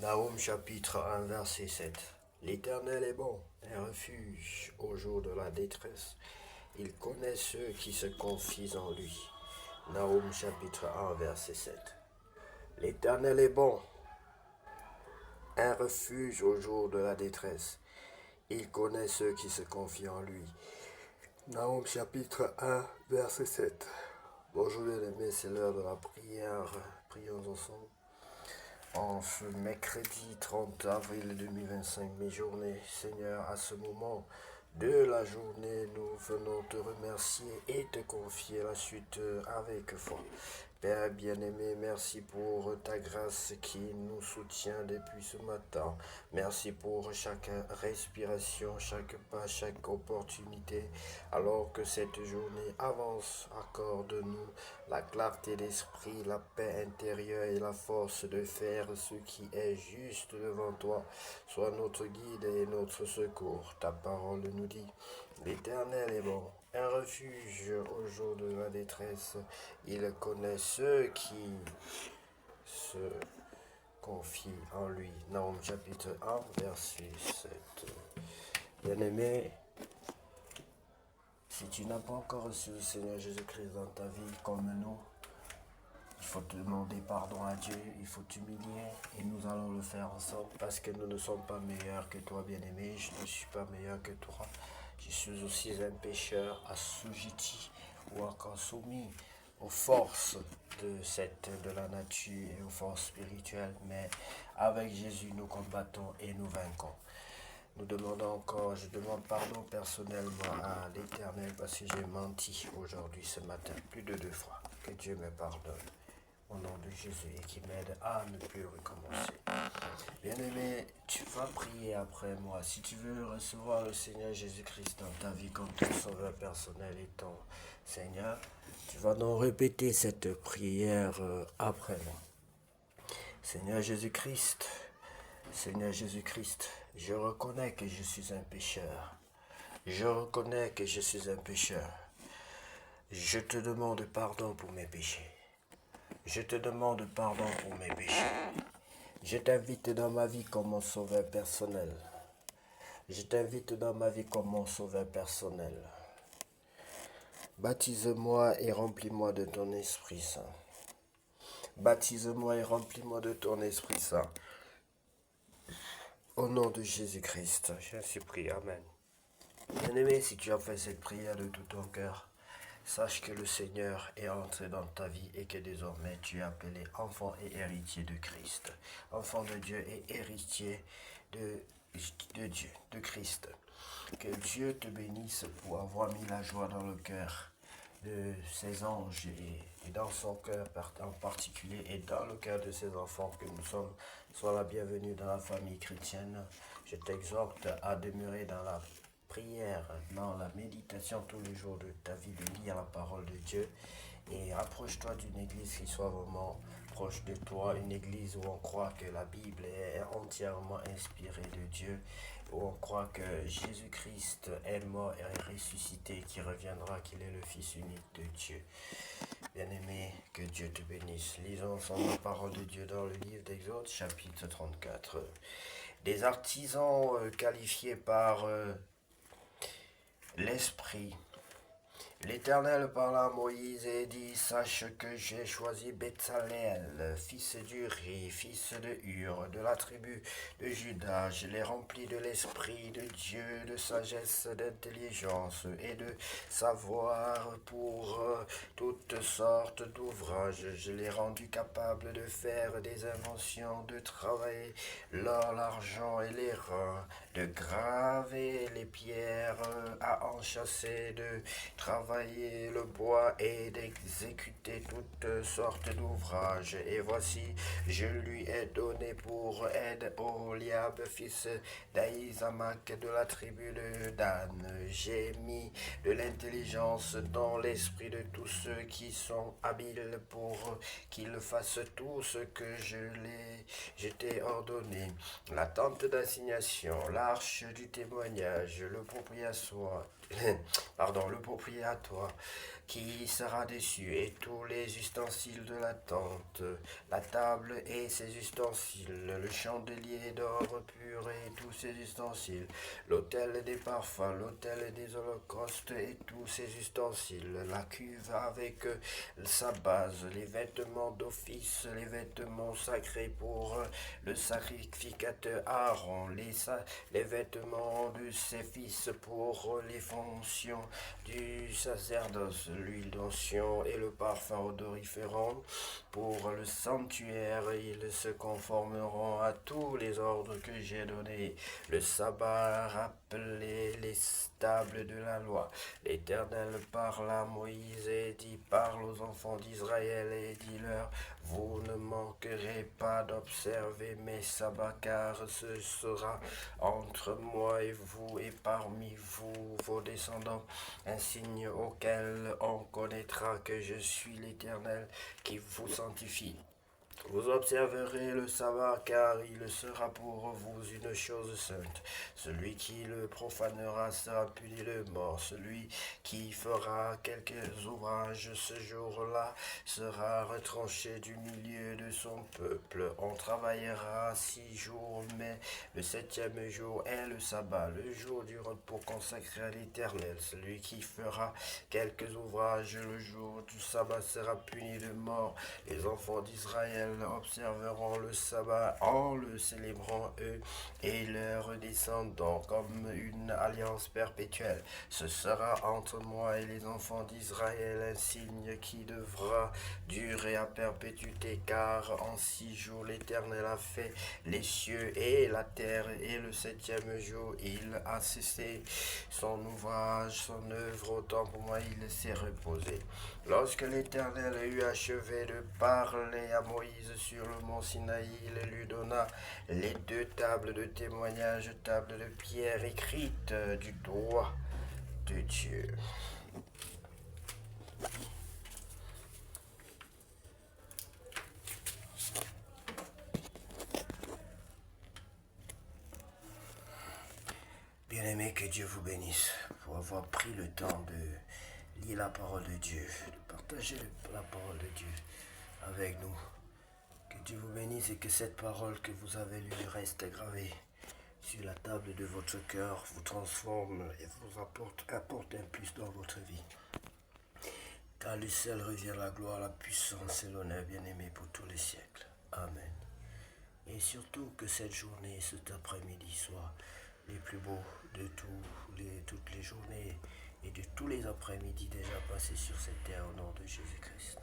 Nahum chapitre 1 verset 7. L'Éternel est bon, un refuge au jour de la détresse. Il connaît ceux qui se confient en lui. Nahum chapitre 1 verset 7. L'Éternel est bon, un refuge au jour de la détresse. Il connaît ceux qui se confient en lui. Nahum chapitre 1 verset 7. Bonjour les amis, c'est l'heure de la prière. Prions ensemble. En ce mercredi 30 avril 2025, mi-journée, Seigneur, à ce moment de la journée, nous venons te remercier et te confier la suite avec foi. Père bien-aimé, merci pour ta grâce qui nous soutient depuis ce matin. Merci pour chaque respiration, chaque pas, chaque opportunité. Alors que cette journée avance, accorde-nous la clarté d'esprit, la paix intérieure et la force de faire ce qui est juste devant toi. Sois notre guide et notre secours. Ta parole nous dit, l'Éternel est bon, un refuge au jour de la détresse. Il connaît ceux qui se confient en lui. Nahum chapitre 1, verset 7. Bien-aimé, si tu n'as pas encore reçu le Seigneur Jésus-Christ dans ta vie comme nous, il faut te demander pardon à Dieu, il faut t'humilier et nous allons le faire ensemble parce que nous ne sommes pas meilleurs que toi, bien-aimé. Je ne suis pas meilleur que toi. Je suis aussi un pécheur assujetti ou encore soumis aux forces de la nature et aux forces spirituelles. Mais avec Jésus, nous combattons et nous vainquons. Nous demandons encore, je demande pardon personnellement à l'Éternel parce que j'ai menti aujourd'hui, ce matin, plus de 2 fois. Que Dieu me pardonne au nom de Jésus et qui m'aide à ne plus recommencer. Bien-aimé, tu vas prier après moi. Si tu veux recevoir le Seigneur Jésus-Christ dans ta vie comme ton sauveur personnel et ton Seigneur, tu vas donc répéter cette prière après moi. Seigneur Jésus-Christ, je reconnais que je suis un pécheur. Je reconnais que je suis un pécheur. Je te demande pardon pour mes péchés. Je te demande pardon pour mes péchés. Je t'invite dans ma vie comme mon sauveur personnel. Je t'invite dans ma vie comme mon sauveur personnel. Baptise-moi et remplis-moi de ton Esprit Saint. Baptise-moi et remplis-moi de ton Esprit Saint. Au nom de Jésus-Christ, je suis prié. Amen. Bien-aimé, si tu as fait cette prière de tout ton cœur, sache que le Seigneur est entré dans ta vie et que désormais tu es appelé enfant et héritier de Christ. Enfant de Dieu et héritier de Dieu, de Christ. Que Dieu te bénisse pour avoir mis la joie dans le cœur de ses anges et dans son cœur en particulier et dans le cœur de ses enfants que nous sommes. Sois la bienvenue dans la famille chrétienne. Je t'exhorte à demeurer dans la prière, dans la méditation tous les jours de ta vie, de lire la parole de Dieu. Et rapproche-toi d'une église qui soit vraiment proche de toi, une église où on croit que la Bible est entièrement inspirée de Dieu, où on croit que Jésus-Christ est mort et est ressuscité, qui reviendra, qu'il est le Fils unique de Dieu. Bien-aimé, que Dieu te bénisse. Lisons ensemble la parole de Dieu dans le livre d'Exode, chapitre 34. Des artisans qualifiés par l'Esprit. L'Éternel parla à Moïse et dit, sache que j'ai choisi Betsalel, fils d'Uri, fils de Hur, de la tribu de Juda. Je l'ai rempli de l'Esprit de Dieu, de sagesse, d'intelligence et de savoir pour toutes sortes d'ouvrages. Je l'ai rendu capable de faire des inventions, de travailler l'or, l'argent et les reins, de graver les pierres à enchâsser, de travailler le bois et d'exécuter toutes sortes d'ouvrages. Et voici, je lui ai donné pour aide Oholiab, fils d'Ahisamach de la tribu de Dan. J'ai mis de l'intelligence dans l'esprit de tous ceux qui sont habiles pour qu'ils fassent tout ce que je t'ai ordonné. La tente d'assignation, l'arche du témoignage, le propriatoire, qui sera dessus, et tous les ustensiles de la tente, la table et ses ustensiles, le chandelier d'or pur et tous ses ustensiles, l'autel des parfums, l'autel des holocaustes et tous ses ustensiles, la cuve avec sa base, les vêtements d'office, les vêtements sacrés pour le sacrificateur Aaron, les vêtements de ses fils pour les fonctions du sacerdoce, l'huile d'onction et le parfum odoriférant pour le sanctuaire. Ils se conformeront à tous les ordres que j'ai donnés. Le sabbat rappelait les tables de la loi. L'Éternel parla à Moïse et dit: parle aux enfants d'Israël et dis-leur: vous ne manquerez pas d'observer mes sabbats, car ce sera entre moi et vous et parmi vous, vos descendants, un signe auquel on connaîtra que je suis l'Éternel qui vous sanctifie. Vous observerez le sabbat, car il sera pour vous une chose sainte. Celui qui le profanera sera puni de mort. Celui qui fera quelques ouvrages ce jour-là sera retranché du milieu de son peuple. On travaillera 6 jours, mais le 7e jour est le sabbat, le jour du repos consacré à l'Éternel. Celui qui fera quelques ouvrages le jour du sabbat sera puni de mort. Les enfants d'Israël observeront le sabbat en le célébrant eux et leurs descendants comme une alliance perpétuelle. Ce sera entre moi et les enfants d'Israël un signe qui devra durer à perpétuité, car en 6 jours l'Éternel a fait les cieux et la terre, et le 7e jour il a cessé son ouvrage, son œuvre. Autant pour moi il s'est reposé. Lorsque l'Éternel eut achevé de parler à Moïse sur le mont Sinaï, il lui donna les 2 tables de témoignage, tables de pierre écrites du doigt de Dieu. Bien-aimés, que Dieu vous bénisse pour avoir pris le temps de lire la parole de Dieu, de partager la parole de Dieu avec nous. Que Dieu vous bénisse et que cette parole que vous avez lue reste gravée sur la table de votre cœur, vous transforme et vous apporte un plus dans votre vie. Car lui seul revient la gloire, la puissance et l'honneur, bien-aimé, pour tous les siècles. Amen. Et surtout que cette journée, cet après-midi soit les plus beaux de toutes les journées et de tous les après-midi déjà passés sur cette terre au nom de Jésus-Christ.